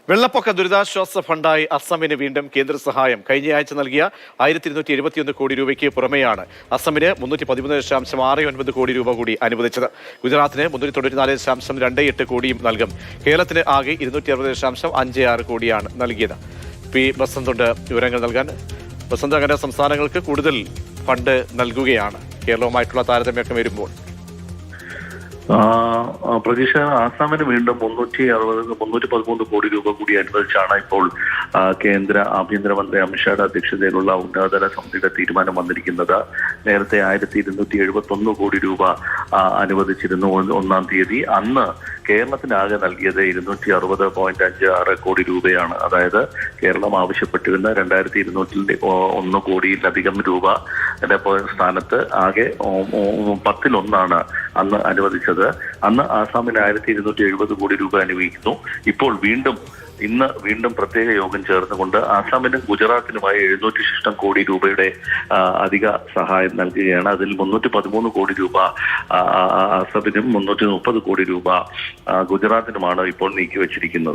വെള്ളപ്പൊക്ക ദുരിതാശ്വാസ ഫണ്ടായി അസമിന് വീണ്ടും കേന്ദ്ര സഹായം. കഴിഞ്ഞയാഴ്ച നൽകിയ 1271 കോടി രൂപയ്ക്ക് പുറമെയാണ് അസമിന് 313.69 കോടി രൂപ കൂടി അനുവദിച്ചത്. ഗുജറാത്തിന് 394.28 കോടിയും നൽകും. കേരളത്തിന് ആകെ 260.56 കോടിയാണ് നൽകിയത്. പി ബസന്തുണ്ട് വിവരങ്ങൾ നൽകാൻ. ബസന്ത്, അങ്ങനെ സംസ്ഥാനങ്ങൾക്ക് കൂടുതൽ ഫണ്ട് നൽകുകയാണ് കേരളവുമായിട്ടുള്ള താരതമ്യമൊക്കെ വരുമ്പോൾ. പ്രതീക്ഷ ആസാമിന് വീണ്ടും 313 കോടി രൂപ കൂടി അനുവദിച്ചാണ് ഇപ്പോൾ കേന്ദ്ര ആഭ്യന്തരമന്ത്രി അമിത്ഷായുടെ അധ്യക്ഷതയിലുള്ള ഉന്നതതല സമിതിയുടെ തീരുമാനം വന്നിരിക്കുന്നത്. നേരത്തെ 1271 കോടി രൂപ അനുവദിച്ചിരുന്നു 1-ാം തീയതി. അന്ന് കേരളത്തിനാകെ നൽകിയത് 260.56 കോടി രൂപയാണ്. അതായത് കേരളം ആവശ്യപ്പെട്ടിരുന്ന 2201 കോടിയിലധികം രൂപ സ്ഥാനത്ത് ആകെ 10-1 അന്ന് അനുവദിച്ചത്. അന്ന് ആസാമിന് 1270 കോടി രൂപ അനുവദിക്കുന്നു. ഇപ്പോൾ ഇന്ന് വീണ്ടും പ്രത്യേക യോഗം ചേർന്നുകൊണ്ട് ആസാമിനും ഗുജറാത്തിനുമായി 700 കോടി രൂപയുടെ അധിക സഹായം നൽകുകയാണ്. അതിൽ 313 കോടി രൂപ ആസാമിനും 330 കോടി രൂപ ഗുജറാത്തിനുമാണ് ഇപ്പോൾ നീക്കിവച്ചിരിക്കുന്നത്.